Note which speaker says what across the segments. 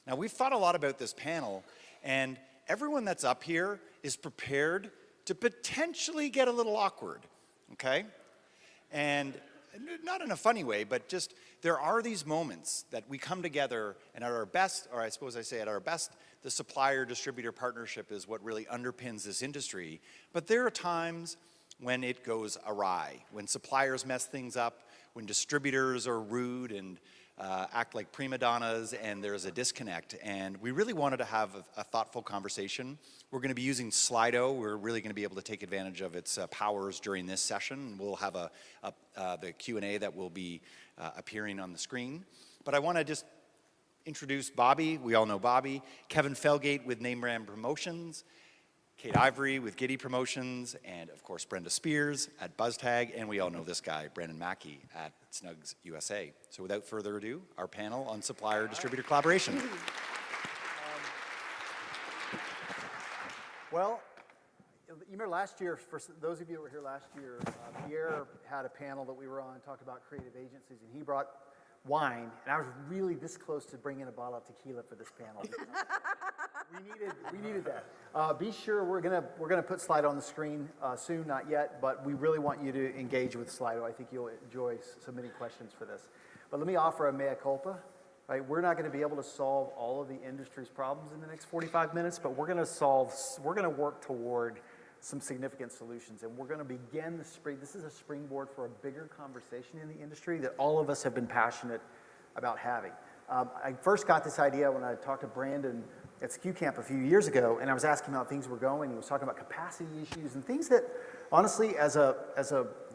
Speaker 1: Now, we've thought a lot about this panel, and everyone that's up here is prepared to potentially get a little awkward, okay? And not in a funny way, but just there are these moments that we come together and at our best, or I suppose I say at our best, the supplier-distributor partnership is what really underpins this industry. But there are times when it goes awry, when suppliers mess things up, when distributors are rude and act like prima donnas, and there's a disconnect. And we really wanted to have a thoughtful conversation. We're going to be using Slido. We're really going to be able to take advantage of its powers during this session. We'll have the Q&A that will be appearing on the screen. But I want to just introduce Bobby. We all know Bobby. Kevin Felgate with Name Brand Promotions. Kate Ivory with Giddy Promotions, and of course Brenda Spears at BuzzTag, and we all know this guy, Brandon Mackey at Snugs USA. So without further ado, our panel on supplier-distributor collaboration.
Speaker 2: Well, you remember last year, for those of you who were here last year, Pierre had a panel that we were on, talked about creative agencies, and he brought wine, and I was really this close to bringing a bottle of tequila for this panel. we needed that. Be sure we're gonna put Slido on the screen soon, not yet, but we really want you to engage with Slido. I think you'll enjoy submitting questions for this. But let me offer a mea culpa. Right, we're not going to be able to solve all of the industry's problems in the next 45 minutes, but we're going to work toward some significant solutions, and we're going to begin the spring. This is a springboard for a bigger conversation in the industry that all of us have been passionate about having. I first got this idea when I talked to Brandon at SKU-Camp a few years ago, and I was asking him how things were going. He was talking about capacity issues and things that, honestly, as a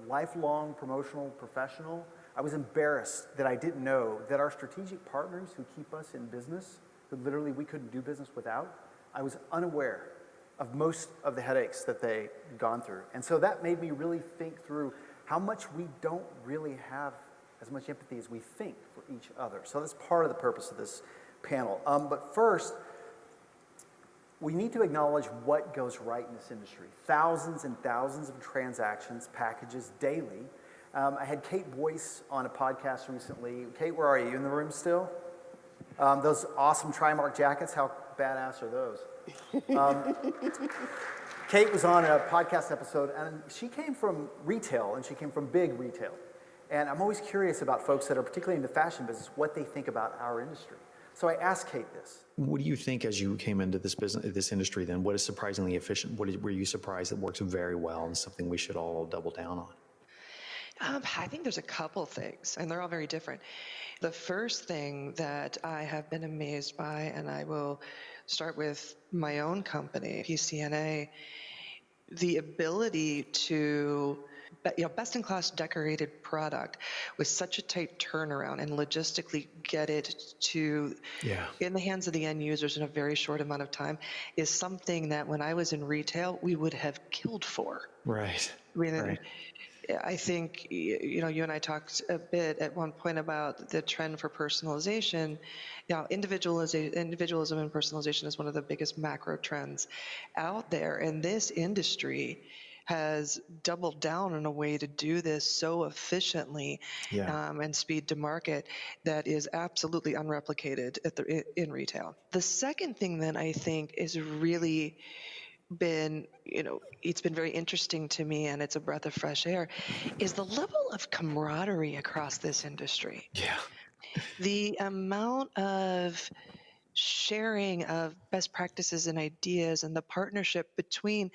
Speaker 2: lifelong promotional professional, I was embarrassed that I didn't know that our strategic partners who keep us in business, who literally we couldn't do business without, I was unaware of most of the headaches that they'd gone through. And so that made me really think through how much we don't really have as much empathy as we think for each other. So that's part of the purpose of this panel. But first, we need to acknowledge what goes right in this industry. Thousands and thousands of transactions, packages daily. I had Kate Boyce on a podcast recently. Kate, where are you? You in the room still? Those awesome Trimark jackets, how badass are those? Kate was on a podcast episode, and she came from retail, and she came from big retail. And I'm always curious about folks that are particularly in the fashion business, what they think about our industry. So I asked Kate this.
Speaker 3: What do you think as you came into this business, this industry then? What is surprisingly efficient? Were you surprised that works very well and something we should all double down on?
Speaker 4: I think there's a couple things, and they're all very different. The first thing that I have been amazed by, and I will start with my own company, PCNA, the ability to, best-in-class decorated product with such a tight turnaround and logistically get it to in the hands of the end users in a very short amount of time is something that when I was in retail, we would have killed for.
Speaker 3: Right.
Speaker 4: I think, you and I talked a bit at one point about the trend for personalization. Individualism and personalization is one of the biggest macro trends out there. And this industry has doubled down on a way to do this so efficiently and speed to market that is absolutely unreplicated in retail. The second thing that I think is really been, it's been very interesting to me, and it's a breath of fresh air, is the level of camaraderie across this industry.
Speaker 3: Yeah.
Speaker 4: The amount of sharing of best practices and ideas and the partnership between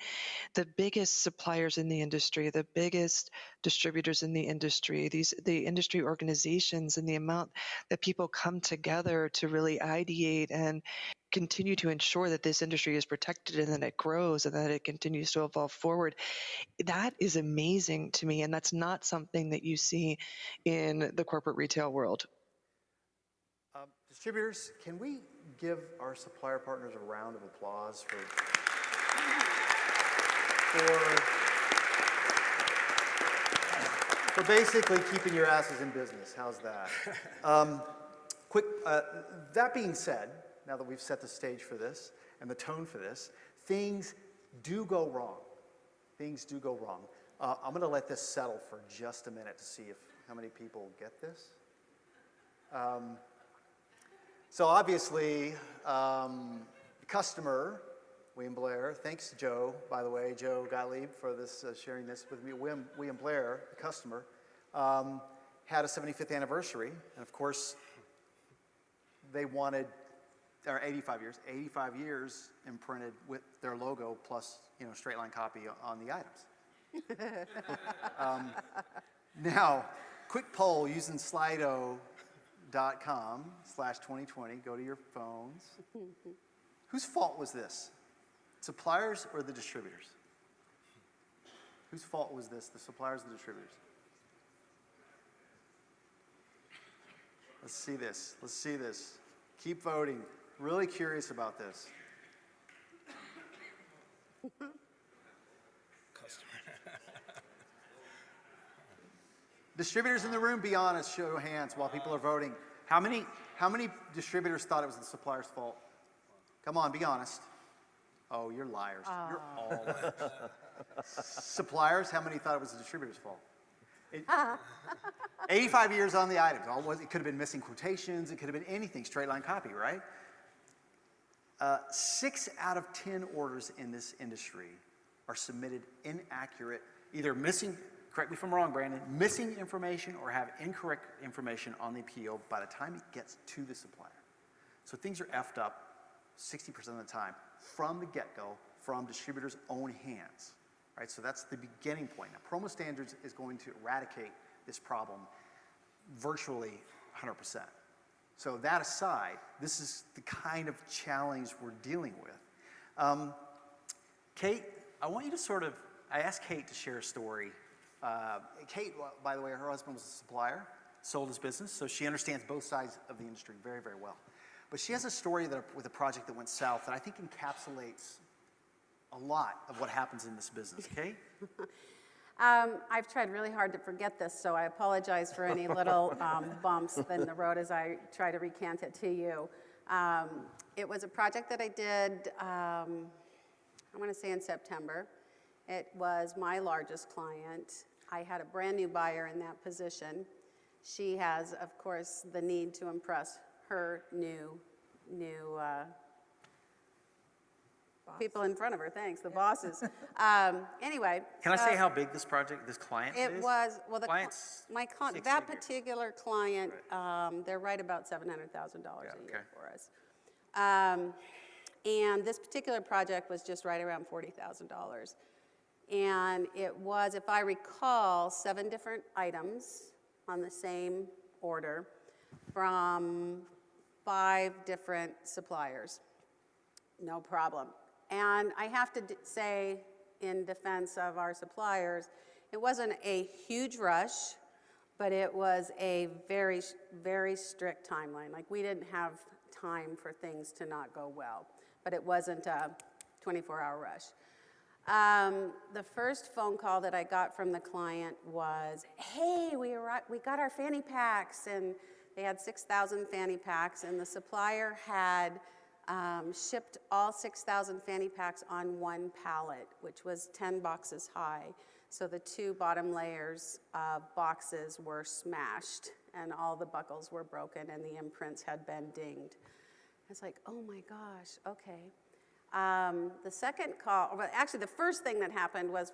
Speaker 4: the biggest suppliers in the industry, the biggest distributors in the industry, the industry organizations, and the amount that people come together to really ideate and continue to ensure that this industry is protected and that it grows and that it continues to evolve forward. That is amazing to me, and that's not something that you see in the corporate retail world.
Speaker 2: Distributors, can we give our supplier partners a round of applause for basically keeping your asses in business? How's that? That being said, now that we've set the stage for this and the tone for this, things do go wrong. Things do go wrong. I'm going to let this settle for just a minute to see how many people get this. So obviously, the customer, William Blair, thanks to Joe, by the way, Joe Gottlieb for this, sharing this with me. William Blair, the customer, had a 75th anniversary, and of course, they wanted, or 85 years imprinted with their logo plus, straight line copy on the items. Now, quick poll using Slido.com/2020. Go to your phones. Whose fault was this? Suppliers or the distributors? Whose fault was this? The suppliers or the distributors? Let's see this. Let's see this. Keep voting. Really curious about this. Distributors in the room, be honest, show of hands while people are voting. How many distributors thought it was the supplier's fault? Come on, be honest. Oh, you're liars. You're all liars. Suppliers, how many thought it was the distributor's fault? 85 years on the items. It could have been missing quotations. It could have been anything, straight line copy, right? 6 out of 10 orders in this industry are submitted inaccurate, either missing, correct me if I'm wrong, Brandon, missing information or have incorrect information on the PO by the time it gets to the supplier. So things are effed up 60% of the time from the get-go, from distributors' own hands. Right, so that's the beginning point. Now, Promo Standards is going to eradicate this problem virtually 100%. So that aside, this is the kind of challenge we're dealing with. Kate, I want you to I asked Kate to share a story. Kate, by the way, her husband was a supplier, sold his business, so she understands both sides of the industry very, very well. But she has a story with a project that went south that I think encapsulates a lot of what happens in this business. Kate?
Speaker 5: I've tried really hard to forget this, so I apologize for any little bumps in the road as I try to recant it to you. It was a project that I did, I want to say in September. It was my largest client. I had a brand new buyer in that position. She has, of course, the need to impress her new people in front of her, thanks, the bosses. Anyway.
Speaker 2: Can I say how big this client is?
Speaker 5: It was, well, that
Speaker 2: figures.
Speaker 5: particular client, they're right about $700,000 a year for us. And this particular project was just right around $40,000. And it was, if I recall, 7 different items on the same order from 5 different suppliers. No problem. And I have to say, in defense of our suppliers, it wasn't a huge rush, but it was a very, very strict timeline. Like, we didn't have time for things to not go well, but it wasn't a 24-hour rush. The first phone call that I got from the client was, hey, we got our fanny packs, and they had 6,000 fanny packs, and the supplier had shipped all 6,000 fanny packs on one pallet, which was 10 boxes high. So the 2 bottom layers of boxes were smashed, and all the buckles were broken, and the imprints had been dinged. I was like, oh my gosh, okay. The second call, well, actually the first thing that happened was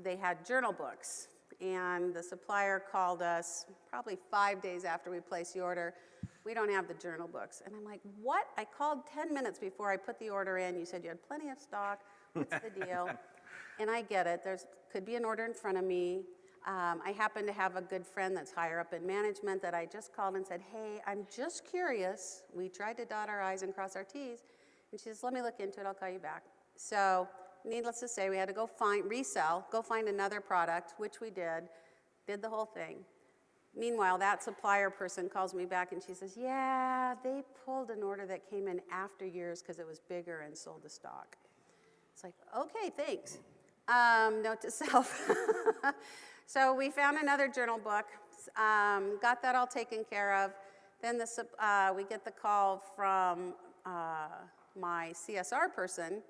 Speaker 5: they had journal books, and the supplier called us probably 5 days after we placed the order. We don't have the journal books. And I'm like, what? I called 10 minutes before I put the order in. You said you had plenty of stock. What's the deal? And I get it. Could be an order in front of me. I happen to have a good friend that's higher up in management that I just called and said, hey, I'm just curious. We tried to dot our I's and cross our T's. And she says, let me look into it. I'll call you back. So needless to say, we had to go find another product, which we did the whole thing. Meanwhile, that supplier person calls me back and she says, yeah, they pulled an order that came in after yours because it was bigger and sold the stock. It's like, okay, thanks. Note to self. So we found another journal book, got that all taken care of. Then we get the call from my CSR person,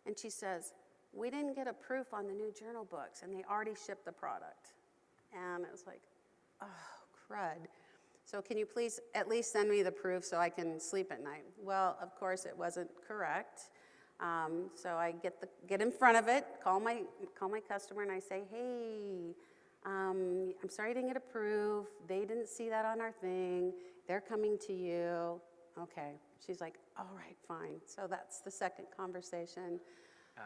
Speaker 5: and she says, we didn't get a proof on the new journal books, and they already shipped the product. And it was like, oh, crud. So can you please at least send me the proof so I can sleep at night? Well, of course, it wasn't correct. So I get in front of it, call my customer, and I say, hey, I'm sorry you didn't get approved. They didn't see that on our thing. They're coming to you. Okay. She's like, all right, fine. So that's the second conversation.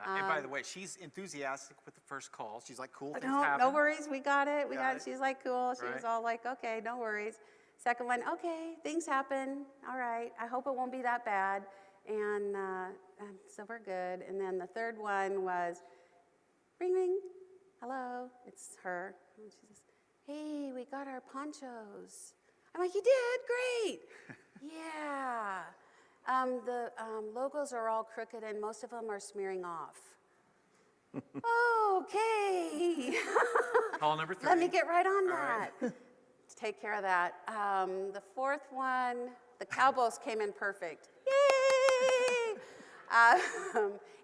Speaker 6: And by the way, she's enthusiastic with the first call. She's like, cool, things
Speaker 5: No,
Speaker 6: happen.
Speaker 5: no worries. We got it. We got it.
Speaker 6: it.
Speaker 5: She's like, cool. She was
Speaker 6: Right.
Speaker 5: all like, okay, no worries. Second one, okay, things happen. All right. I hope it won't be that bad. And so we're good. And then the third one was, ring, ring. Hello. It's her. And she says, hey, we got our ponchos. I'm like, you did? Great. Yeah. The logos are all crooked and most of them are smearing off. Okay.
Speaker 6: Call number 3.
Speaker 5: Let me get right on
Speaker 6: All
Speaker 5: that.
Speaker 6: right.
Speaker 5: Take care of that. The fourth one, the cowbells came in perfect. Yay!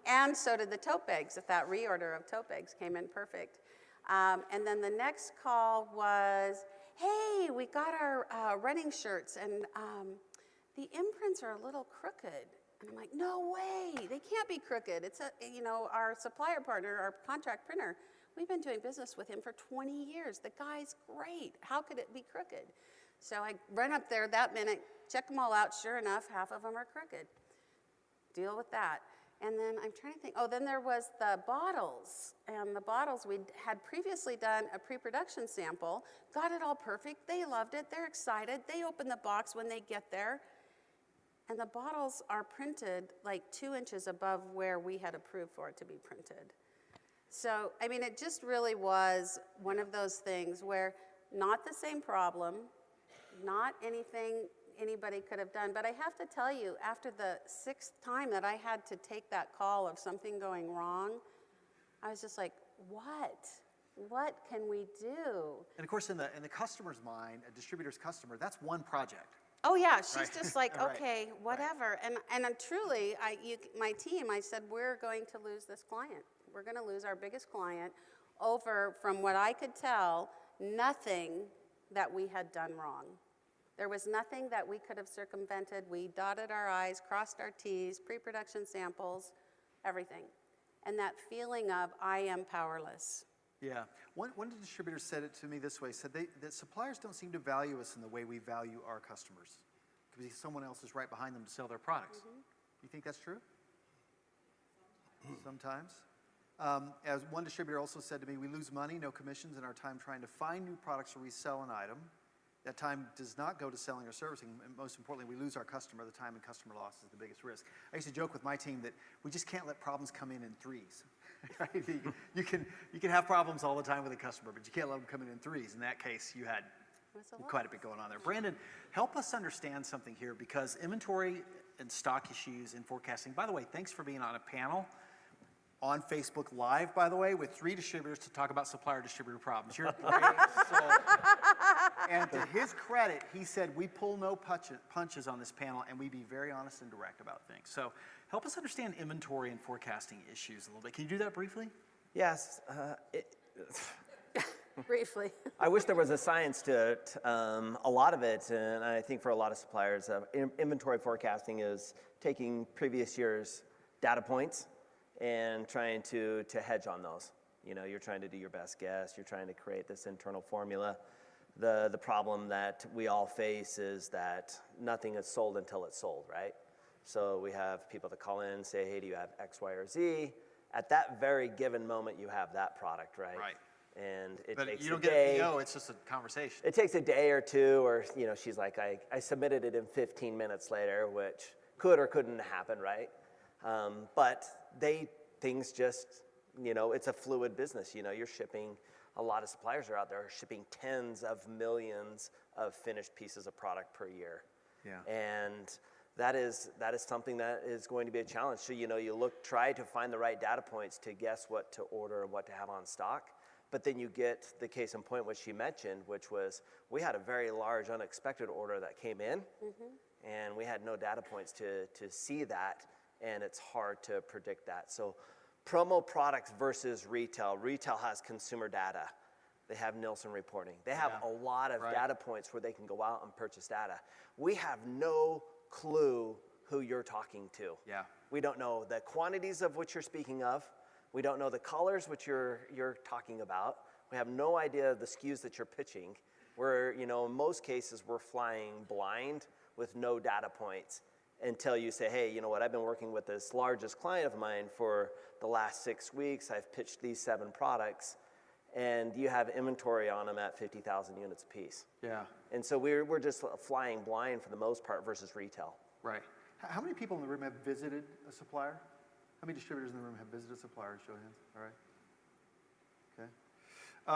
Speaker 5: And so did the tote bags. That reorder of tote bags came in perfect. And then the next call was, hey, we got our running shirts and the imprints are a little crooked. And I'm like, no way, they can't be crooked. It's our supplier partner, our contract printer. We've been doing business with him for 20 years. The guy's great. How could it be crooked? So I run up there that minute, check them all out. Sure enough, half of them are crooked. Deal with that. And then I'm trying to think, then there was the bottles. And the bottles, we had previously done a pre-production sample, got it all perfect. They loved it. They're excited. They open the box when they get there. And the bottles are printed like 2 inches above where we had approved for it to be printed. So, I mean, it just really was one of those things where not the same problem, not anything anybody could have done. But I have to tell you, after the 6th time that I had to take that call of something going wrong, I was just like, what? What can we do?
Speaker 2: And of course, in the customer's mind, a distributor's customer, that's one project.
Speaker 5: Oh yeah, she's
Speaker 2: Right.
Speaker 5: just like,
Speaker 2: Right.
Speaker 5: okay, whatever. And truly, my team, I said, we're going to lose this client. We're going to lose our biggest client over, from what I could tell, nothing that we had done wrong. There was nothing that we could have circumvented. We dotted our I's, crossed our T's, pre-production samples, everything. And that feeling of, I am powerless.
Speaker 2: Yeah. One of the distributors said it to me this way, said that suppliers don't seem to value us in the way we value our customers because someone else is right behind them to sell their products. Mm-hmm. You think that's true? Sometimes. As one distributor also said to me, we lose money, no commissions, in our time trying to find new products or resell an item. That time does not go to selling or servicing. And most importantly, we lose our customer. The time and customer loss is the biggest risk. I used to joke with my team that we just can't let problems come in threes. Right? You can have problems all the time with a customer, but you can't let them come in threes. In that case, you had quite a bit going on there. Brandon, help us understand something here, because inventory and stock issues and forecasting. By the way, thanks for being on a panel on Facebook Live, by the way, with 3 distributors to talk about supplier-distributor problems. You're a great soul. And to his credit, he said, we pull no punches on this panel, and we be very honest and direct about things. So help us understand inventory and forecasting issues a little bit. Can you do that briefly?
Speaker 7: Yes.
Speaker 5: Briefly.
Speaker 7: I wish there was a science to it. A lot of it, and I think for a lot of suppliers, inventory forecasting is taking previous year's data points and trying to hedge on those. You know, you're trying to do your best guess. You're trying to create this internal formula. The problem that we all face is that nothing is sold until it's sold, right? So we have people that call in and say, hey, do you have X, Y, or Z? At that very given moment, you have that product, right?
Speaker 6: Right.
Speaker 7: And it
Speaker 6: But
Speaker 7: takes
Speaker 6: you
Speaker 7: a
Speaker 6: don't get
Speaker 7: day.
Speaker 6: a PO, it's just a conversation.
Speaker 7: It takes a day or two, or she's like, I submitted it in 15 minutes later, which could or couldn't happen, right? But things just, it's a fluid business. You're shipping, a lot of suppliers are out there shipping tens of millions of finished pieces of product per year.
Speaker 2: Yeah.
Speaker 7: And that is something that is going to be a challenge. So, you try to find the right data points to guess what to order and what to have on stock. But then you get the case in point, which she mentioned, which was we had a very large unexpected order that came in, and we had no data points to see that, and it's hard to predict that. So promo products versus retail. Retail has consumer data. They have Nielsen reporting. They have a lot of data points where they can go out and purchase data. We have no clue who you're talking to.
Speaker 6: Yeah.
Speaker 7: We don't know the quantities of which you're speaking of. We don't know the colors which you're talking about. We have no idea of the SKUs that you're pitching. We're, in most cases, we're flying blind with no data points until you say, hey, you know what, I've been working with this largest client of mine for the last 6 weeks. I've pitched these 7 products, and you have inventory on them at 50,000 units a piece.
Speaker 6: Yeah.
Speaker 7: And so we're just flying blind for the most part versus retail.
Speaker 6: Right.
Speaker 2: How many people in the room have visited a supplier? How many distributors in the room have visited suppliers? Show of hands. All right.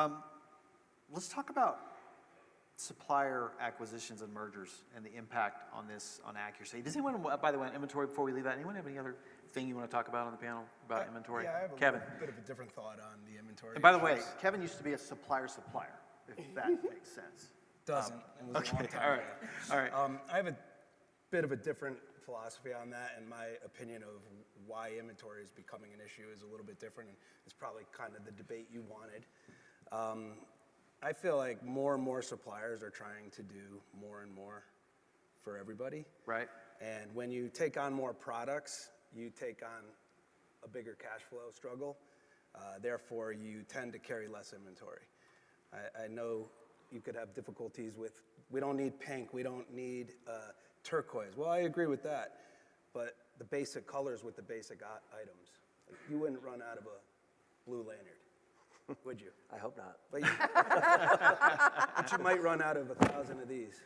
Speaker 2: Okay. Let's talk about supplier acquisitions and mergers and the impact on this on accuracy. Does anyone, by the way, on inventory, before we leave that, anyone have any other thing you want to talk about on the panel about inventory?
Speaker 8: Yeah, I have
Speaker 6: Kevin.
Speaker 8: a bit of a different thought on the inventory.
Speaker 2: And by the way, Kevin used to be a supplier, if that makes sense.
Speaker 8: Doesn't. It was a long time
Speaker 6: all right.
Speaker 8: ago.
Speaker 6: All right.
Speaker 8: I have a bit of a different philosophy on that, and my opinion of why inventory is becoming an issue is a little bit different, and it's probably kind of the debate you wanted. I feel like more and more suppliers are trying to do more and more for everybody.
Speaker 6: Right.
Speaker 8: And when you take on more products, you take on a bigger cash flow struggle. Therefore, you tend to carry less inventory. I know you could have difficulties with, we don't need pink, we don't need turquoise. Well, I agree with that, but the basic colors with the basic items. Like, you wouldn't run out of a blue lanyard, would you?
Speaker 7: I hope not.
Speaker 8: But but you might run out of 1,000 of these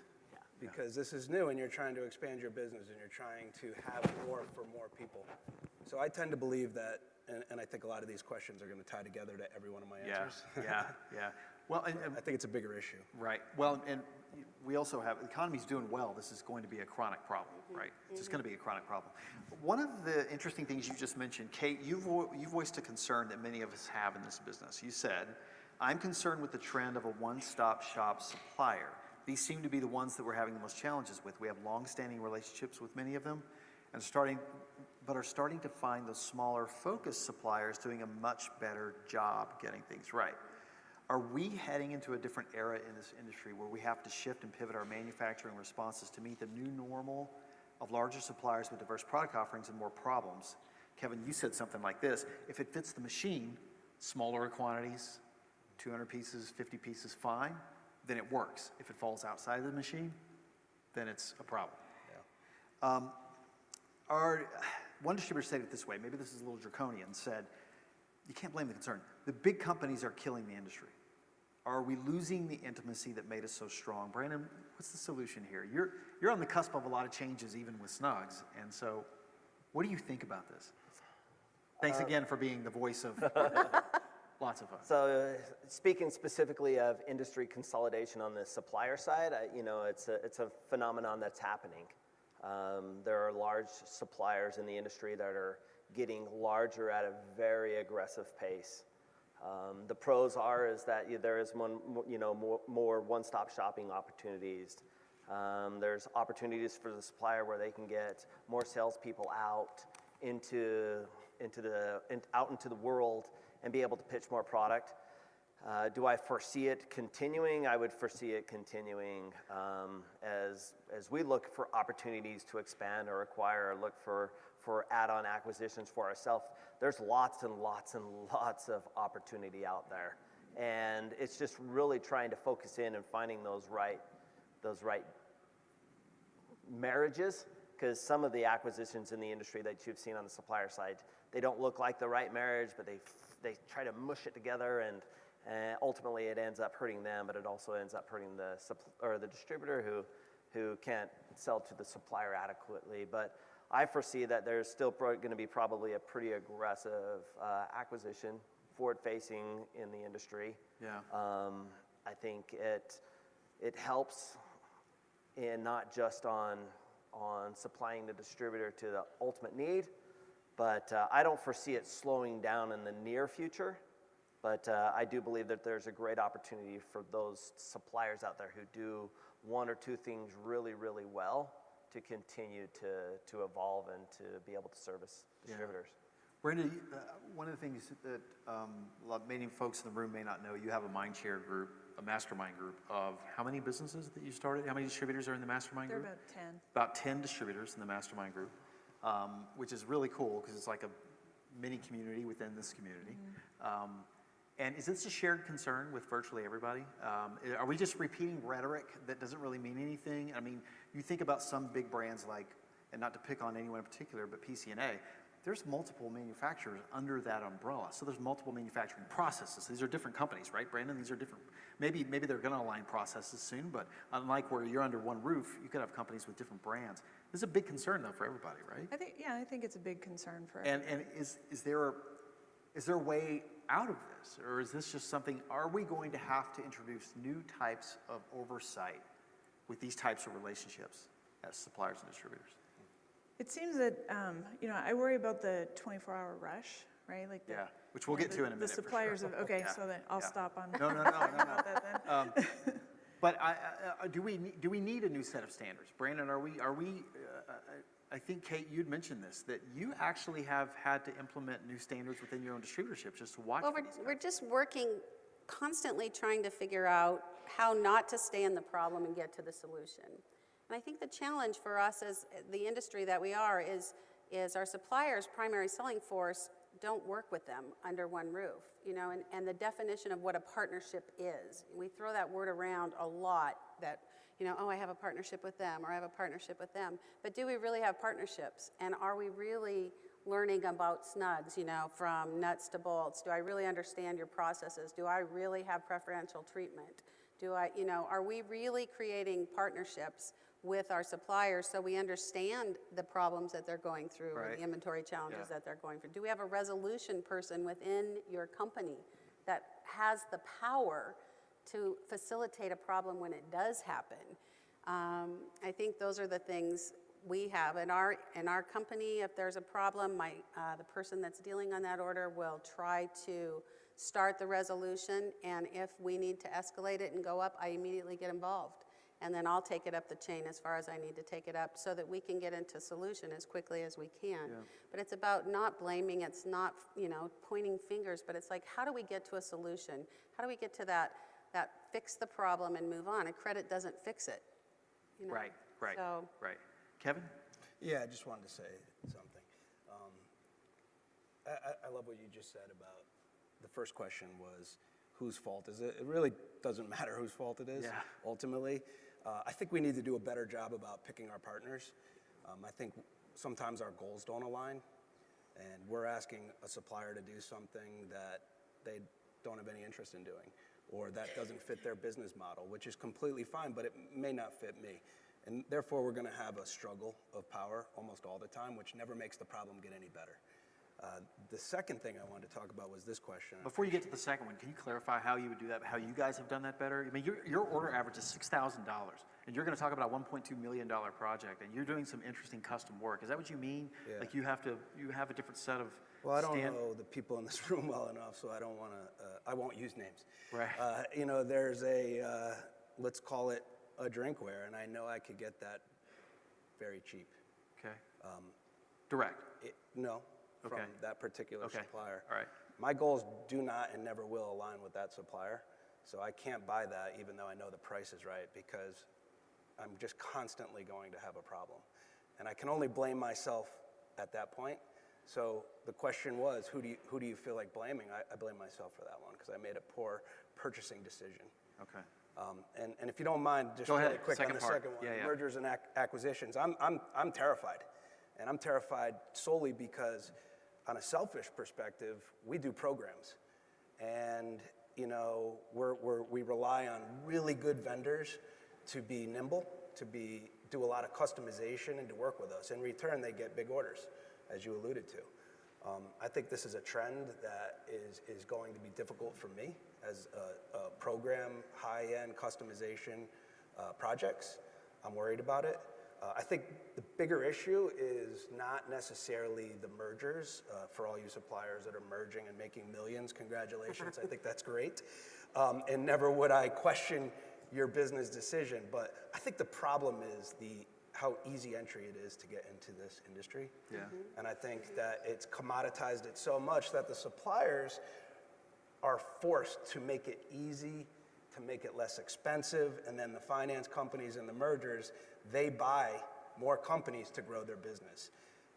Speaker 8: because this is new and you're trying to expand your business and you're trying to have more for more people. So I tend to believe that, and I think a lot of these questions are going to tie together to every one of my answers.
Speaker 2: Yeah. Well,
Speaker 8: I think it's a bigger issue.
Speaker 2: right. Well, and we also have, the economy's doing well. This is going to be a chronic problem, right? It's just going to be a chronic problem. One of the interesting things you just mentioned, Kate, you voiced a concern that many of us have in this business. You said, I'm concerned with the trend of a one-stop shop supplier. These seem to be the ones that we're having the most challenges with. We have long-standing relationships with many of them, and are starting to find those smaller focused suppliers doing a much better job getting things right. Are we heading into a different era in this industry where we have to shift and pivot our manufacturing responses to meet the new normal of larger suppliers with diverse product offerings and more problems? Kevin, you said something like this: if it fits the machine, smaller quantities, 200 pieces, 50 pieces, fine, then it works. If it falls outside of the machine, then it's a problem. Yeah. One distributor said it this way, maybe this is a little draconian, said, you can't blame the concern. The big companies are killing the industry. Are we losing the intimacy that made us so strong? Brandon, what's the solution here? You're on the cusp of a lot of changes, even with Snugs, and so what do you think about this? Thanks again for being the voice of lots of us.
Speaker 7: So speaking specifically of industry consolidation on the supplier side, it's a phenomenon that's happening. There are large suppliers in the industry that are getting larger at a very aggressive pace. The pros is that there is more one-stop shopping opportunities. There's opportunities for the supplier where they can get more salespeople out into the world and be able to pitch more product. Do I foresee it continuing? I would foresee it continuing as we look for opportunities to expand or acquire or look for add-on acquisitions for ourselves. There's lots and lots and lots of opportunity out there. And it's just really trying to focus in and finding those right marriages, because some of the acquisitions in the industry that you've seen on the supplier side, they don't look like the right marriage, but they try to mush it together, and ultimately it ends up hurting them, but it also ends up hurting the distributor who can't sell to the supplier adequately. But I foresee that there's still going to be probably a pretty aggressive acquisition, forward-facing in the industry.
Speaker 2: Yeah.
Speaker 7: I think it helps in not just on supplying the distributor to the ultimate need, but I don't foresee it slowing down in the near future. But I do believe that there's a great opportunity for those suppliers out there who do one or two things really, really well to continue to evolve and to be able to service distributors.
Speaker 9: Brenda, one of the things that many folks in the room may not know, you have a mind share group, a mastermind group of how many businesses that you started? How many distributors are in the mastermind group?
Speaker 10: There are about 10.
Speaker 9: About 10 distributors in the mastermind group, which is really cool because it's like a mini community within this community. And is this a shared concern with virtually everybody? Are we just repeating rhetoric that doesn't really mean anything? I mean, you think about some big brands like, and not to pick on anyone in particular, but PCNA, there's multiple manufacturers under that umbrella. So there's multiple manufacturing processes. These are different companies, right, Brandon? These are different. Maybe they're going to align processes soon, but unlike where you're under one roof, you could have companies with different brands. This is a big concern, though, for everybody, right?
Speaker 10: I think it's a big concern for
Speaker 9: And
Speaker 10: everybody.
Speaker 9: is there a way out of this, or is this just something? Are we going to have to introduce new types of oversight with these types of relationships as suppliers and distributors?
Speaker 10: It seems that, I worry about the 24-hour rush, right? Like
Speaker 9: which we'll get to in a minute.
Speaker 10: The suppliers
Speaker 9: for sure.
Speaker 10: of, okay, so then I'll stop on.
Speaker 9: No.
Speaker 10: about that then.
Speaker 9: But do we need a new set of standards? Brandon, are we? I think, Kate, you'd mentioned this, that you actually have had to implement new standards within your own distributorship just to watch
Speaker 5: Well,
Speaker 9: for these
Speaker 5: we're just working, constantly trying to figure out how not to stay in the problem and get to the solution. And I think the challenge for us as the industry that we are is our suppliers' primary selling force don't work with them under one roof, and the definition of what a partnership is. We throw that word around a lot that, I have a partnership with them or I have a partnership with them. But do we really have partnerships? And are we really learning about snugs, from nuts to bolts? Do I really understand your processes? Do I really have preferential treatment? Are we really creating partnerships with our suppliers so we understand the problems that they're going through or the inventory challenges that they're going through? Do we have a resolution person within your company that has the power to facilitate a problem when it does happen? I think those are the things we have. In our company, if there's a problem, the person that's dealing on that order will try to start the resolution, and if we need to escalate it and go up, I immediately get involved. And then I'll take it up the chain as far as I need to take it up so that we can get into solution as quickly as we can. But it's about not blaming, it's not, pointing fingers, but it's like, how do we get to a solution? How do we get to that fix the problem and move on? And credit doesn't fix it.
Speaker 9: Right.
Speaker 5: So,
Speaker 9: Kevin?
Speaker 8: Yeah, I just wanted to say something. I love what you just said about the first question was, whose fault is it? It really doesn't matter whose fault it is, ultimately. I think we need to do a better job about picking our partners. I think sometimes our goals don't align, and we're asking a supplier to do something that they don't have any interest in doing, or that doesn't fit their business model, which is completely fine, but it may not fit me. And therefore, we're going to have a struggle of power almost all the time, which never makes the problem get any better. The second thing I wanted to talk about was this question.
Speaker 9: Before you get to the second one, can you clarify how you would do that, how you guys have done that better? I mean, your order average is $6,000, and you're going to talk about a $1.2 million project, and you're doing some interesting custom work. Is that what you mean?
Speaker 8: Yeah.
Speaker 9: Like you have a different set of
Speaker 8: Well, I don't know the people in this room well enough, so I don't want to, I won't use names.
Speaker 9: Right.
Speaker 8: There's let's call it a drinkware, and I know I could get that very cheap.
Speaker 9: Okay. Direct?
Speaker 8: No. From that particular supplier.
Speaker 9: All right.
Speaker 8: My goals do not and never will align with that supplier, so I can't buy that even though I know the price is right, because I'm just constantly going to have a problem. And I can only blame myself at that point. So the question was, who do you feel like blaming? I blame myself for that one because I made a poor purchasing decision.
Speaker 9: Okay.
Speaker 8: And if you don't mind, just really quick on the second one, mergers and acquisitions. I'm terrified, and I'm terrified solely because, on a selfish perspective, we do programs, and we rely on really good vendors to be nimble, to do a lot of customization, and to work with us. In return, they get big orders, as you alluded to. I think this is a trend that is going to be difficult for me as a program, high-end customization projects. I'm worried about it. I think the bigger issue is not necessarily the mergers. For all you suppliers that are merging and making millions, congratulations. I think that's great. And never would I question your business decision. But I think the problem is the how easy entry it is to get into this industry.
Speaker 9: Yeah.
Speaker 8: And I think that it's commoditized it so much that the suppliers are forced to make it easy, to make it less expensive, and then the finance companies and the mergers, they buy more companies to grow their business.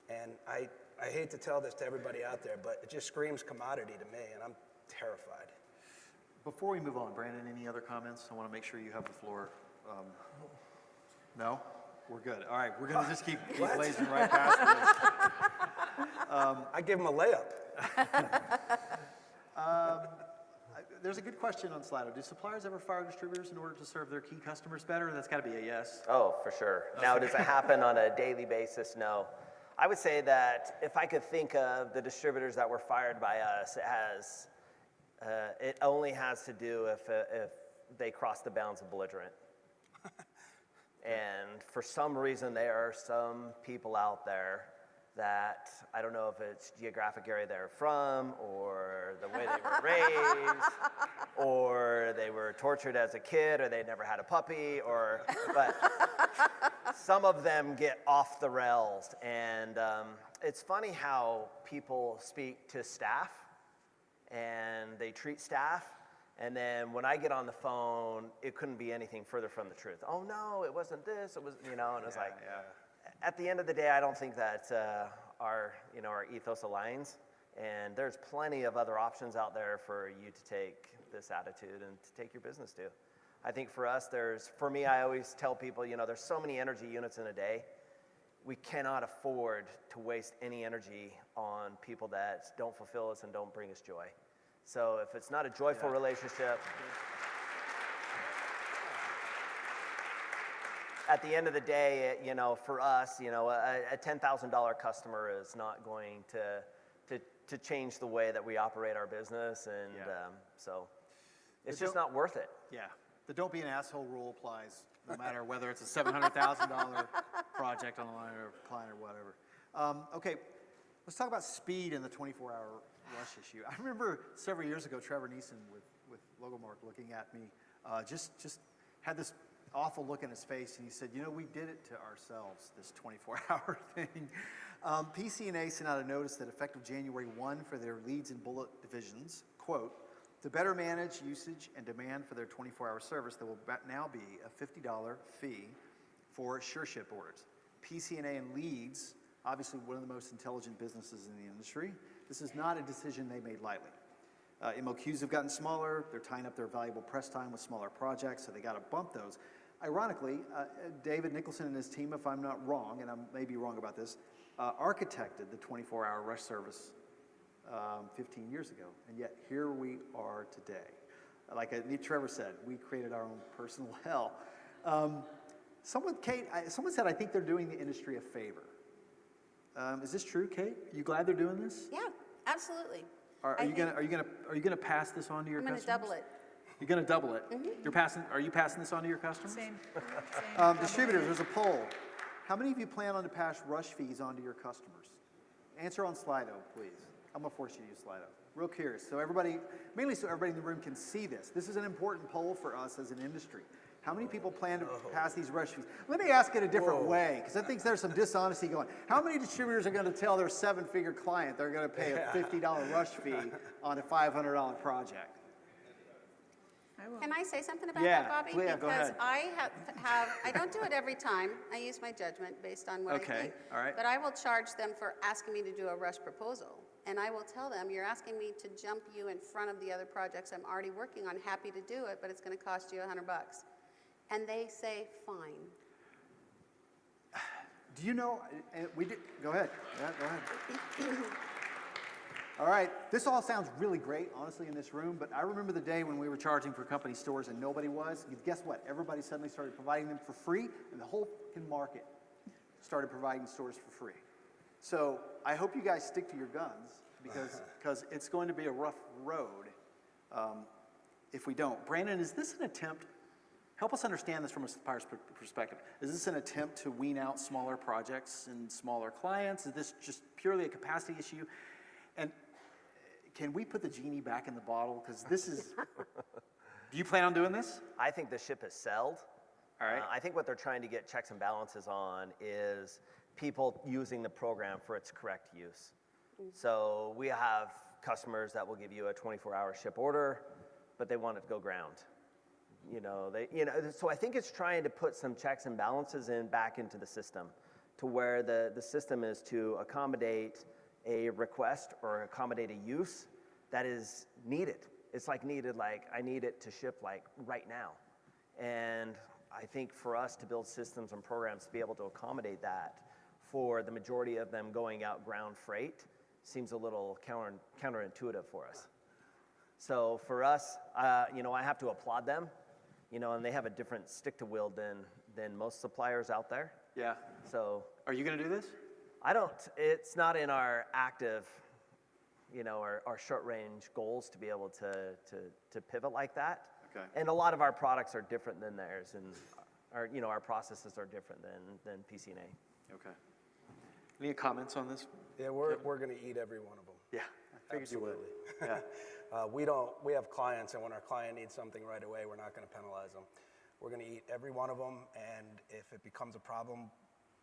Speaker 8: And I hate to tell this to everybody out there, but it just screams commodity to me, and I'm terrified.
Speaker 9: Before we move on, Brandon, any other comments? I want to make sure you have the floor. No? We're good. All right, we're going to just keep blazing right past this.
Speaker 8: I give them a layup.
Speaker 9: There's a good question on Slido. Do suppliers ever fire distributors in order to serve their key customers better? That's got to be a yes.
Speaker 7: Oh, for sure. Now, does it happen on a daily basis? No. I would say that if I could think of the distributors that were fired by us, it only has to do if they cross the bounds of belligerent. And for some reason, there are some people out there that, I don't know if it's geographic area they're from, or the way they were raised, or they were tortured as a kid, or they never had a puppy, but some of them get off the rails. And it's funny how people speak to staff, and they treat staff, and then when I get on the phone, it couldn't be anything further from the truth. Oh no, it wasn't this, it was, and it's at the end of the day, I don't think that our ethos aligns, and there's plenty of other options out there for you to take this attitude and to take your business to. I think for us, for me, I always tell people, there's so many energy units in a day. We cannot afford to waste any energy on people that don't fulfill us and don't bring us joy. So if it's not a joyful relationship, at the end of the day, for us, a $10,000 customer is not going to change the way that we operate our business, and so it's just not worth it.
Speaker 9: Yeah, the don't be an asshole rule applies no matter whether it's a $700,000 project on the line or a client or whatever. Okay, let's talk about speed in the 24-hour rush issue. I remember several years ago, Trevor Neeson with Logomark looking at me, just had this awful look in his face, and he said, we did it to ourselves, this 24-hour thing. PCNA sent out a notice that effective January 1 for their leads and bullet divisions, quote, to better manage usage and demand for their 24-hour service, there will now be a $50 fee for SureShip orders. PCNA and leads, obviously one of the most intelligent businesses in the industry, this is not a decision they made lightly. MOQs have gotten smaller, they're tying up their valuable press time with smaller projects, so they got to bump those. Ironically, David Nicholson and his team, if I'm not wrong, and I may be wrong about this, architected the 24-hour rush service 15 years ago, and yet here we are today. Like Trevor said, we created our own personal hell. Someone said, I think they're doing the industry a favor. Is this true, Kate? You glad they're doing this?
Speaker 5: Yeah, absolutely.
Speaker 9: Are you gonna pass this on to your customers?
Speaker 5: I'm gonna double it.
Speaker 9: You're gonna double it.
Speaker 5: Mm-hmm.
Speaker 9: Are you passing this on to your customers?
Speaker 10: Same.
Speaker 9: Distributors, there's a poll. How many of you plan on to pass rush fees on to your customers? Answer on Slido, please. I'm gonna force you to use Slido. Real curious. Mainly so everybody in the room can see this. This is an important poll for us as an industry. How many people plan to pass these rush fees? Let me ask it a different way, because I think there's some dishonesty going. How many distributors are going to tell their 7-figure client they're going to pay a $50 rush fee on a $500 project?
Speaker 5: Can I say something about that, Bobby?
Speaker 9: Yeah,
Speaker 5: because
Speaker 9: go ahead.
Speaker 5: I don't do it every time. I use my judgment based on what I think.
Speaker 9: All right.
Speaker 5: But I will charge them for asking me to do a rush proposal. And I will tell them, you're asking me to jump you in front of the other projects I'm already working on. Happy to do it, but it's going to cost you $100. And they say, fine.
Speaker 9: Do you know, go ahead. Yeah, go ahead. All right, this all sounds really great, honestly, in this room, but I remember the day when we were charging for company stores and nobody was. Guess what? Everybody suddenly started providing them for free, and the whole fucking market started providing stores for free. So I hope you guys stick to your guns, because it's going to be a rough road if we don't. Brandon, is this an attempt? Help us understand this from a supplier's perspective. Is this an attempt to wean out smaller projects and smaller clients? Is this just purely a capacity issue? And can we put the genie back in the bottle? Because this is, do you plan on doing this?
Speaker 7: I think the ship has sailed. All right. I think what they're trying to get checks and balances on is people using the program for its correct use. So we have customers that will give you a 24-hour ship order, but they want it to go ground. So I think it's trying to put some checks and balances back into the system, to where the system is to accommodate a request or accommodate a use that is needed. It's like I need it to ship like right now. And I think for us to build systems and programs to be able to accommodate that for the majority of them going out ground freight seems a little counterintuitive for us. So for us, I have to applaud them, and they have a different stick to wield than most suppliers out there.
Speaker 9: Yeah.
Speaker 7: So.
Speaker 9: Are you going to do this?
Speaker 7: It's not in our active, our short range goals to be able to pivot like that.
Speaker 9: Okay.
Speaker 7: And a lot of our products are different than theirs, and our processes are different than PCNA.
Speaker 9: Okay. Any comments on this?
Speaker 8: Yeah, we're going to eat every one of them.
Speaker 9: Yeah, I figured you would.
Speaker 8: Yeah. We have clients, and when our client needs something right away, we're not going to penalize them. We're going to eat every one of them, and if it becomes a problem,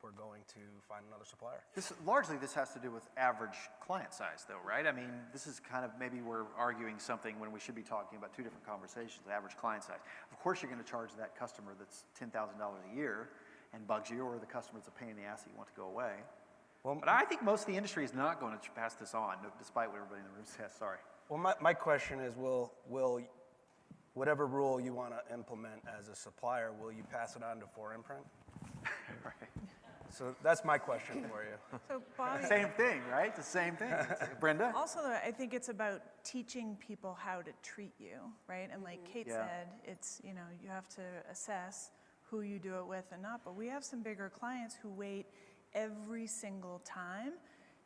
Speaker 8: we're going to find another supplier.
Speaker 9: Largely, this has to do with average client size, though, right? I mean, this is kind of, maybe we're arguing something when we should be talking about two different conversations, average client size. Of course, you're going to charge that customer that's $10,000 a year and bugs you, or the customer that's a pain in the ass that you want to go away. Well, but I think most of the industry is not going to pass this on, despite what everybody in the room says. Sorry.
Speaker 8: Well, my question is, will whatever rule you want to implement as a supplier, will you pass it on to 4imprint?
Speaker 9: Right.
Speaker 8: So that's my question for you.
Speaker 10: So Bobby,
Speaker 9: same thing, right? The same thing. Brenda?
Speaker 10: also, though, I think it's about teaching people how to treat you, right? And like Kate said, it's, you have to assess who you do it with and not. But we have some bigger clients who wait every single time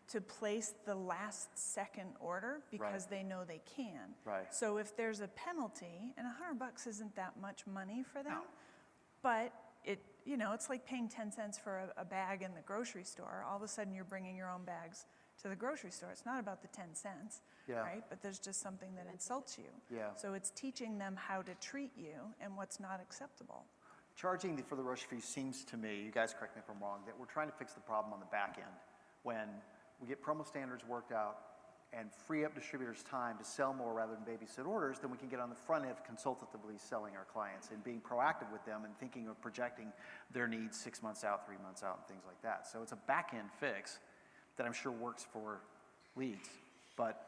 Speaker 10: to place the last second order because they know they can.
Speaker 9: Right.
Speaker 10: So if there's a penalty, and $100 isn't that much money for them, but it's like paying 10 cents for a bag in the grocery store. All of a sudden, you're bringing your own bags to the grocery store. It's not about the 10 cents, right? But there's just something that insults you.
Speaker 9: Yeah.
Speaker 10: So it's teaching them how to treat you and what's not acceptable.
Speaker 9: Charging for the rush fee seems to me, you guys correct me if I'm wrong, that we're trying to fix the problem on the back end. When we get promo standards worked out and free up distributors' time to sell more rather than babysit orders, then we can get on the front end consultatively selling our clients and being proactive with them and thinking of projecting their needs 6 months out, 3 months out, and things like that. So it's a back-end fix that I'm sure works for leads, but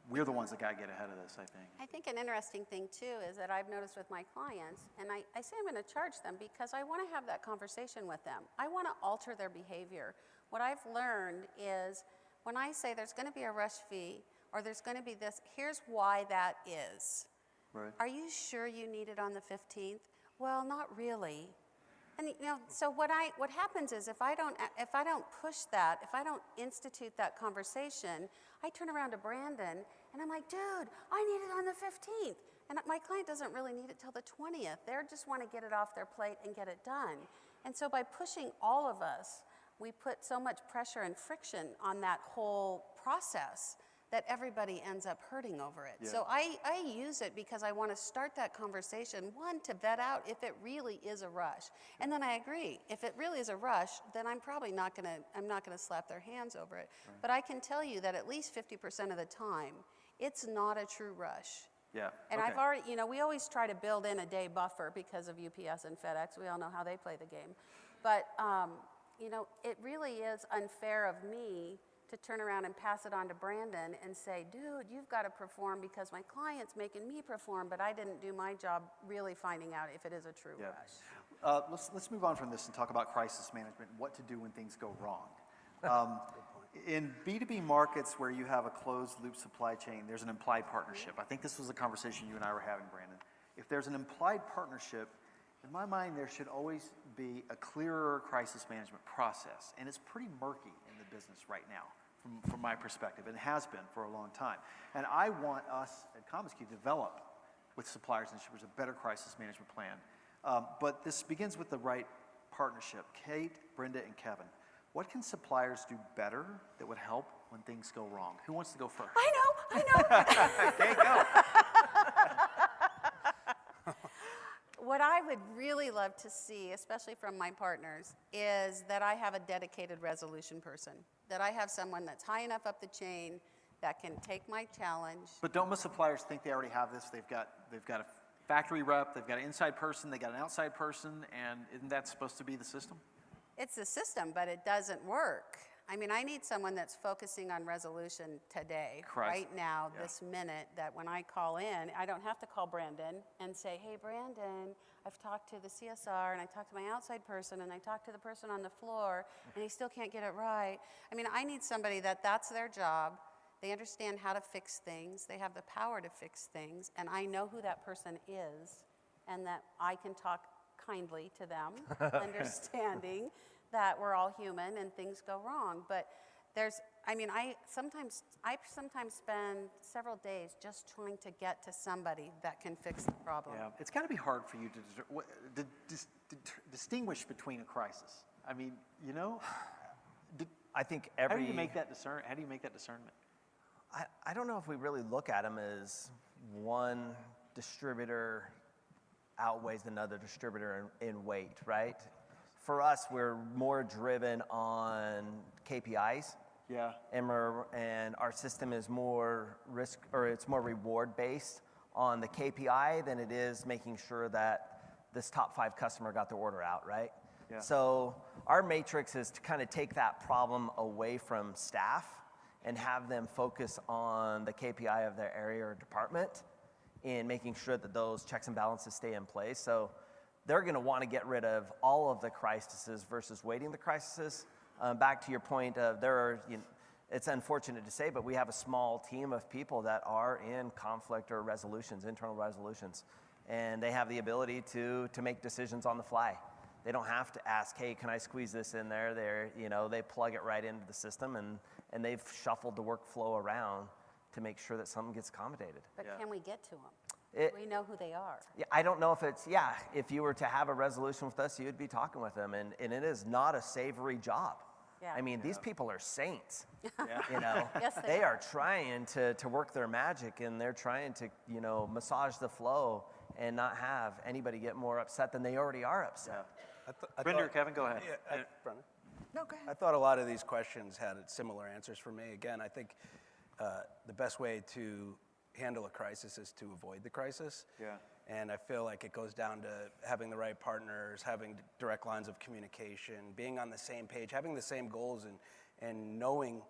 Speaker 9: we're the ones that got to get ahead of this, I think.
Speaker 5: I think an interesting thing, too, is that I've noticed with my clients, and I say I'm going to charge them because I want to have that conversation with them. I want to alter their behavior. What I've learned is when I say there's going to be a rush fee or there's going to be this, here's why that is.
Speaker 9: Right.
Speaker 5: Are you sure you need it on the 15th? Well, not really. And so what happens is if I don't push that, if I don't institute that conversation, I turn around to Brandon and I'm like, dude, I need it on the 15th. And my client doesn't really need it till the 20th. They just want to get it off their plate and get it done. And so by pushing all of us, we put so much pressure and friction on that whole process that everybody ends up hurting over it. Yeah. So I use it because I want to start that conversation, one, to vet out if it really is a rush. And then I agree, if it really is a rush, then I'm probably not gonna slap their hands over it. Right. But I can tell you that at least 50% of the time, it's not a true rush.
Speaker 9: Yeah.
Speaker 5: And I've already, we always try to build in a day buffer because of UPS and FedEx. We all know how they play the game. But, it really is unfair of me to turn around and pass it on to Brandon and say, dude, you've got to perform because my client's making me perform, but I didn't do my job really finding out if it is a true rush.
Speaker 9: Let's move on from this and talk about crisis management and what to do when things go wrong. In B2B markets where you have a closed loop supply chain, there's an implied partnership. I think this was a conversation you and I were having, Brandon. If there's an implied partnership, in my mind, there should always be a clearer crisis management process. And it's pretty murky in the business right now, from my perspective. And it has been for a long time. And I want us at commsku to develop with suppliers and distributors a better crisis management plan. But this begins with the right partnership. Kate, Brenda, and Kevin, what can suppliers do better that would help when things go wrong? Who wants to go first?
Speaker 5: I know.
Speaker 9: Okay, go.
Speaker 5: What I would really love to see, especially from my partners, is that I have a dedicated resolution person, that I have someone that's high enough up the chain that can take my challenge.
Speaker 9: But don't most suppliers think they already have this? They've got a factory rep, they've got an inside person, they got an outside person, and isn't that supposed to be the system?
Speaker 5: It's the system, but it doesn't work. I mean, I need someone that's focusing on resolution today, right now, this minute, that when I call in, I don't have to call Brandon and say, hey, Brandon, I've talked to the CSR, and I talked to my outside person, and I talked to the person on the floor, and he still can't get it right. I mean, I need somebody that's their job. They understand how to fix things. They have the power to fix things, and I know who that person is, and that I can talk kindly to them, understanding that we're all human and things go wrong. But I sometimes spend several days just trying to get to somebody that can fix the problem.
Speaker 9: Yeah, it's got to be hard for you to distinguish between a crisis. I mean, you know,
Speaker 7: I think
Speaker 9: how do you make that discernment?
Speaker 7: I don't know if we really look at them as one distributor outweighs another distributor in weight, right? For us, we're more driven on KPIs.
Speaker 9: Yeah.
Speaker 7: And our system is more it's more reward based on the KPI than it is making sure that this top 5 customer got their order out, right?
Speaker 9: Yeah.
Speaker 7: So our matrix is to kind of take that problem away from staff and have them focus on the KPI of their area or department in making sure that those checks and balances stay in place. So they're going to want to get rid of all of the crises versus waiting the crises. Back to your point of it's unfortunate to say, but we have a small team of people that are in conflict or resolutions, internal resolutions, and they have the ability to make decisions on the fly. They don't have to ask, hey, can I squeeze this in there? They plug it right into the system, and they've shuffled the workflow around to make sure that something gets accommodated.
Speaker 5: But can we get to them? We know who they are.
Speaker 7: Yeah, I don't know if if you were to have a resolution with us, you'd be talking with them, and it is not a savory job.
Speaker 5: Yeah.
Speaker 7: I mean, these people are saints.
Speaker 9: Yeah.
Speaker 7: You know,
Speaker 5: Yes,
Speaker 7: they are trying to work their magic, and they're trying to, massage the flow and not have anybody get more upset than they already are upset.
Speaker 9: Yeah. Brenda or Kevin, go ahead.
Speaker 8: Yeah, Brendan.
Speaker 10: No, go ahead.
Speaker 8: I thought a lot of these questions had similar answers for me. Again, I think the best way to handle a crisis is to avoid the crisis.
Speaker 9: Yeah.
Speaker 8: And I feel like it goes down to having the right partners, having direct lines of communication, being on the same page, having the same goals, and knowing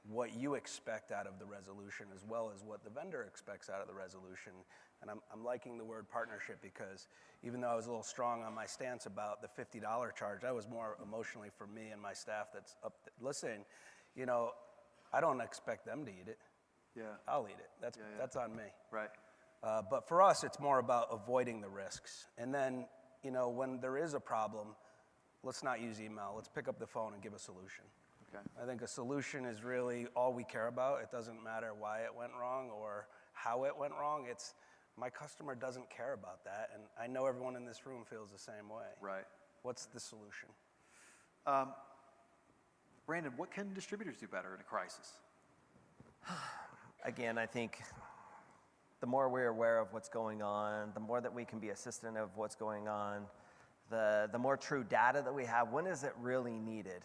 Speaker 8: what you expect out of the resolution as well as what the vendor expects out of the resolution. And I'm liking the word partnership, because even though I was a little strong on my stance about the $50 charge, that was more emotionally for me and my staff that's up listening. I don't expect them to eat it.
Speaker 9: Yeah.
Speaker 8: I'll eat it. That's on me.
Speaker 9: Right.
Speaker 8: But for us, it's more about avoiding the risks. And then, when there is a problem, let's not use email. Let's pick up the phone and give a solution.
Speaker 9: Okay.
Speaker 8: I think a solution is really all we care about. It doesn't matter why it went wrong or how it went wrong. It's my customer doesn't care about that, and I know everyone in this room feels the same way.
Speaker 9: Right.
Speaker 8: What's the solution?
Speaker 9: Brandon, what can distributors do better in a crisis?
Speaker 7: Again, I think the more we're aware of what's going on, the more that we can be assistant of what's going on, the more true data that we have. When is it really needed?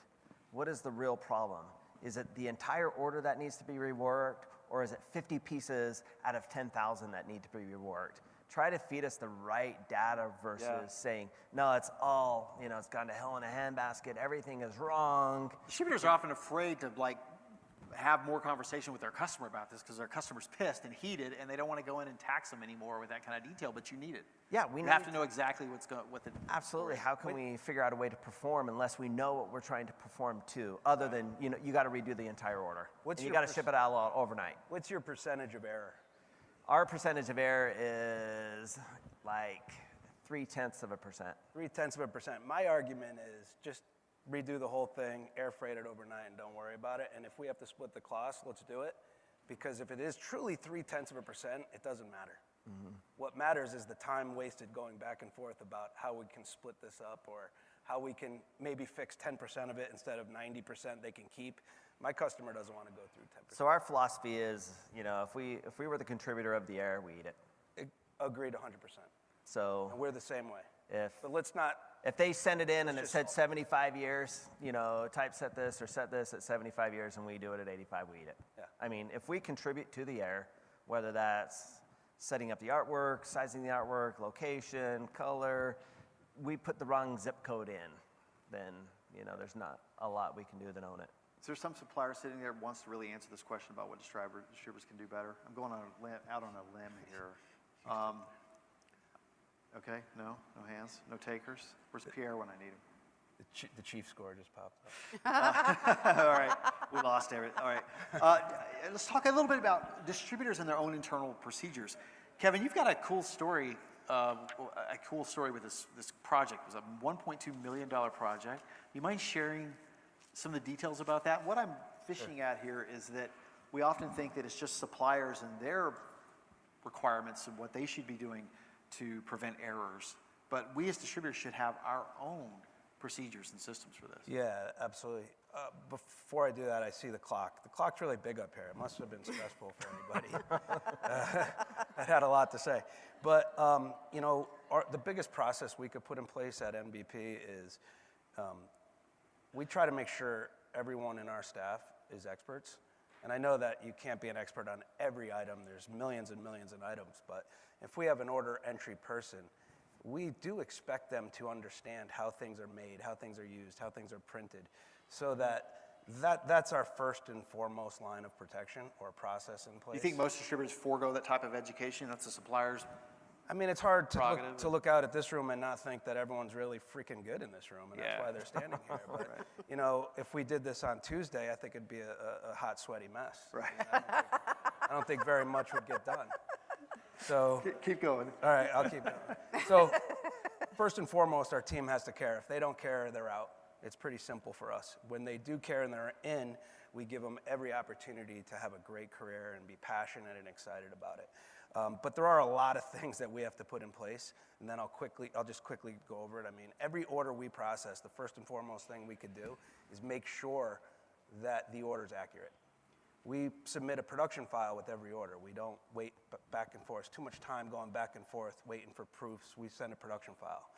Speaker 7: What is the real problem? Is it the entire order that needs to be reworked, or is it 50 pieces out of 10,000 that need to be reworked? Try to feed us the right data versus saying, no, it's all, it's gone to hell in a handbasket, everything is wrong.
Speaker 9: Distributors are often afraid to have more conversation with their customer about this because their customer's pissed and heated, and they don't want to go in and tax them anymore with that kind of detail, but you need it.
Speaker 7: Yeah,
Speaker 9: you have to know exactly what the...
Speaker 7: Absolutely. How can we figure out a way to perform unless we know what we're trying to perform to, other than, you got to redo the entire order. You got to ship it out overnight.
Speaker 8: What's your percentage of error?
Speaker 7: Our percentage of error is like 0.3%.
Speaker 8: 0.3%. My argument is just redo the whole thing, air freight it overnight, and don't worry about it. And if we have to split the cost, let's do it. Because if it is truly 0.3%, it doesn't matter. Mm-hmm. What matters is the time wasted going back and forth about how we can split this up, or how we can maybe fix 10% of it instead of 90% they can keep. My customer doesn't want to go through 10%.
Speaker 7: So our philosophy is, if we were the contributor of the error, we eat it.
Speaker 8: Agreed 100%.
Speaker 7: So
Speaker 8: And we're the same way.
Speaker 7: if
Speaker 8: But let's not,
Speaker 7: if they send it in and it said 75 years, you know, typeset this or set this at 75 years and we do it at 85, we eat it.
Speaker 8: Yeah.
Speaker 7: I mean, if we contribute to the error, whether that's setting up the artwork, sizing the artwork, location, color, we put the wrong zip code in, then, you know, there's not a lot we can do than own it.
Speaker 9: Is there some supplier sitting there who wants to really answer this question about what distributors can do better? I'm going out on a limb here. Okay, no hands, no takers. Where's Pierre when I need him?
Speaker 8: the chief score just popped up.
Speaker 9: All right, we lost everything. All right, let's talk a little bit about distributors and their own internal procedures. Kevin, you've got a cool story. With this project. It was a $1.2 million project. You mind sharing some of the details about that? What I'm fishing at here is that we often think that it's just suppliers and their requirements and what they should be doing to prevent errors. But we as distributors should have our own procedures and systems for this.
Speaker 8: Yeah, absolutely. Before I do that, I see the clock. The clock's really big up here. It must have been stressful for anybody. I had a lot to say. But, you know, the biggest process we could put in place at NBP is we try to make sure everyone in our staff is experts. And I know that you can't be an expert on every item. There's millions and millions of items. But if we have an order entry person, we do expect them to understand how things are made, how things are used, how things are printed, so that's our first and foremost line of protection or process in place.
Speaker 9: You think most distributors forego that type of education? That's the supplier's.
Speaker 8: I mean, it's hard to look out at this room and not think that everyone's really freaking good in this room, and that's why they're standing here. But, you know, if we did this on Tuesday, I think it'd be a hot, sweaty mess.
Speaker 9: Right.
Speaker 8: I don't think very much would get done. So
Speaker 9: keep going.
Speaker 8: All right, I'll keep going. So first and foremost, our team has to care. If they don't care, they're out. It's pretty simple for us. When they do care and they're in, we give them every opportunity to have a great career and be passionate and excited about it. But there are a lot of things that we have to put in place, and then I'll just quickly go over it. I mean, every order we process, the first and foremost thing we could do is make sure that the order is accurate. We submit a production file with every order. We don't wait back and forth. It's too much time going back and forth waiting for proofs. We send a production file.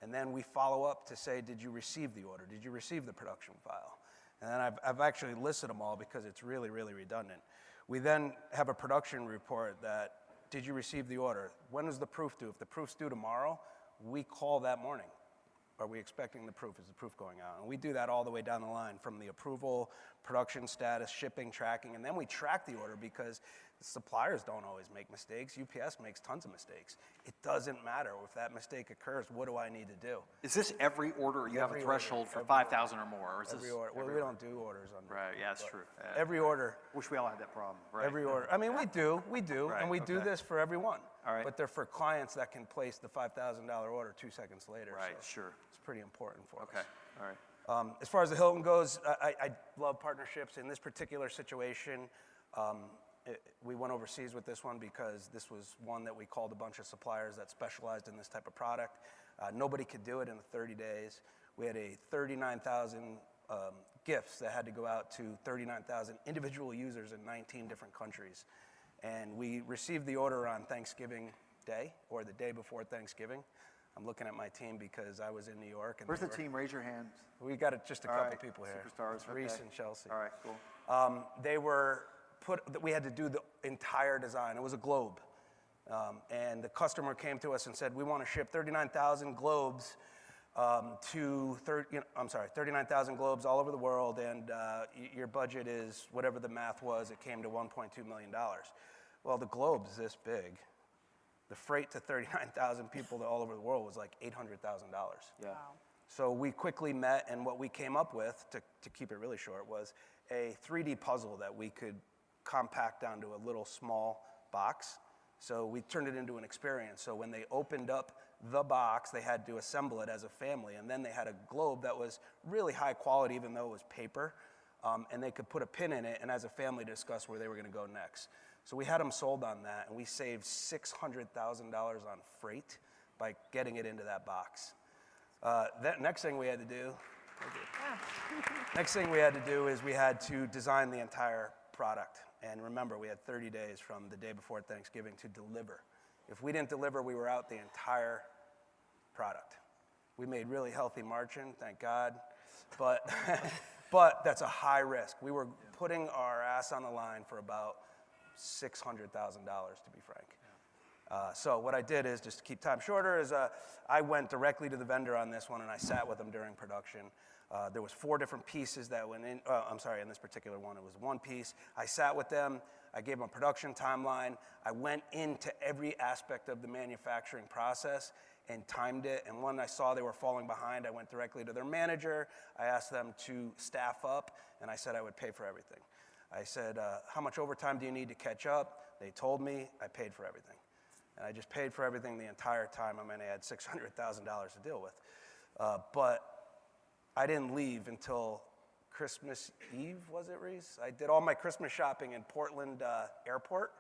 Speaker 8: And then we follow up to say, did you receive the order? Did you receive the production file? And then I've actually listed them all because it's really, really redundant. We then have a production report that, did you receive the order? When is the proof due? If the proof's due tomorrow, we call that morning. Are we expecting the proof? Is the proof going out? And we do that all the way down the line, from the approval, production status, shipping, tracking, and then we track the order because the suppliers don't always make mistakes. UPS makes tons of mistakes. It doesn't matter. If that mistake occurs, what do I need to do?
Speaker 9: Is this every order, or you have a threshold for 5,000 or more? Or is
Speaker 8: every
Speaker 9: this
Speaker 8: order. Well, we don't do orders under.
Speaker 9: Right, yeah, that's true.
Speaker 8: Every order.
Speaker 9: Wish we all had that problem. Right.
Speaker 8: Every order. I mean, we do,
Speaker 9: Right,
Speaker 8: and we do this for everyone.
Speaker 9: All right.
Speaker 8: But they're for clients that can place the $5,000 order 2 seconds later.
Speaker 9: Right,
Speaker 8: so
Speaker 9: sure.
Speaker 8: It's pretty important for us.
Speaker 9: Okay, all right.
Speaker 8: As far as the Hilton goes, I love partnerships. In this particular situation, we went overseas with this one because this was one that we called a bunch of suppliers that specialized in this type of product. Nobody could do it in 30 days. We had 39,000 gifts that had to go out to 39,000 individual users in 19 different countries. And we received the order on Thanksgiving Day, or the day before Thanksgiving. I'm looking at my team because I was in New York. And
Speaker 9: where's the team? Raise your hands.
Speaker 8: We got just a couple people here.
Speaker 9: Superstars.
Speaker 8: Reese
Speaker 9: okay.
Speaker 8: and Chelsea.
Speaker 9: All right, cool.
Speaker 8: They were we had to do the entire design. It was a globe. And the customer came to us and said, we want to ship 39,000 globes 39,000 globes all over the world, and your budget is whatever the math was. It came to $1.2 million. Well, the globe's this big. The freight to 39,000 people all over the world was like $800,000.
Speaker 9: Yeah.
Speaker 5: Wow.
Speaker 8: So we quickly met, and what we came up with, to keep it really short, was a 3D puzzle that we could compact down to a little small box. So we turned it into an experience. So when they opened up the box, they had to assemble it as a family, and then they had a globe that was really high quality, even though it was paper, and they could put a pin in it, and as a family discuss where they were going to go next. So we had them sold on that, and we saved $600,000 on freight by getting it into that box. Next thing we had to do, next thing we had to do is we had to design the entire product. And remember, we had 30 days from the day before Thanksgiving to deliver. If we didn't deliver, we were out the entire product. We made really healthy margin, thank God, but, but that's a high risk. We were putting our ass on the line for about $600,000, to be frank. So what I did is, just to keep time shorter, is I went directly to the vendor on this one, and I sat with them during production. There was 4 different pieces that went in. I'm sorry, in this particular one, it was 1 piece. I sat with them. I gave them a production timeline. I went into every aspect of the manufacturing process and timed it. And when I saw they were falling behind, I went directly to their manager. I asked them to staff up, and I said I would pay for everything. I said, how much overtime do you need to catch up? They told me. I paid for everything. And I just paid for everything the entire time. I mean, I had $600,000 to deal with. But I didn't leave until Christmas Eve, was it, Reese? I did all my Christmas shopping in Portland Airport.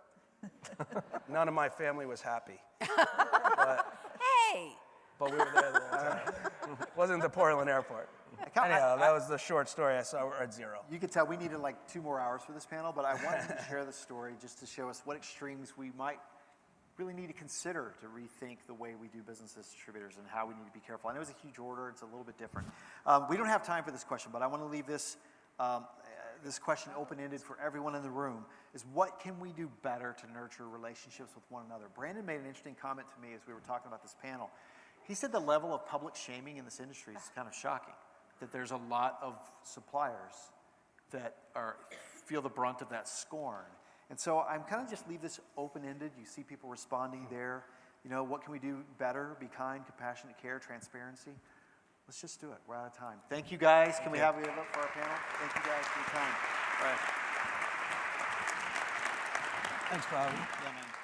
Speaker 8: None of my family was happy.
Speaker 5: Hey!
Speaker 8: But we were there the whole time. Wasn't the Portland Airport. Anyhow, that was the short story. I saw we're at 0.
Speaker 11: You could tell we needed like 2 more hours for this panel, but I wanted to share the story just to show us what extremes we might really need to consider to rethink the way we do business as distributors and how we need to be careful. I know it's a huge order. It's a little bit different. We don't have time for this question, but I want to leave this, this question open-ended for everyone in the room, is what can we do better to nurture relationships with one another? Brandon made an interesting comment to me as we were talking about this panel. He said the level of public shaming in this industry is kind of shocking, that there's a lot of suppliers that feel the brunt of that scorn. And so I'm kind of just leave this open-ended. You see people responding there. You know, what can we do better? Be kind, compassionate care, transparency. Let's just do it. We're out of time. Thank you, guys. Can we have it up for our panel? Thank you, guys, for your time. All right.
Speaker 8: Thanks, Bobby. Yeah, man.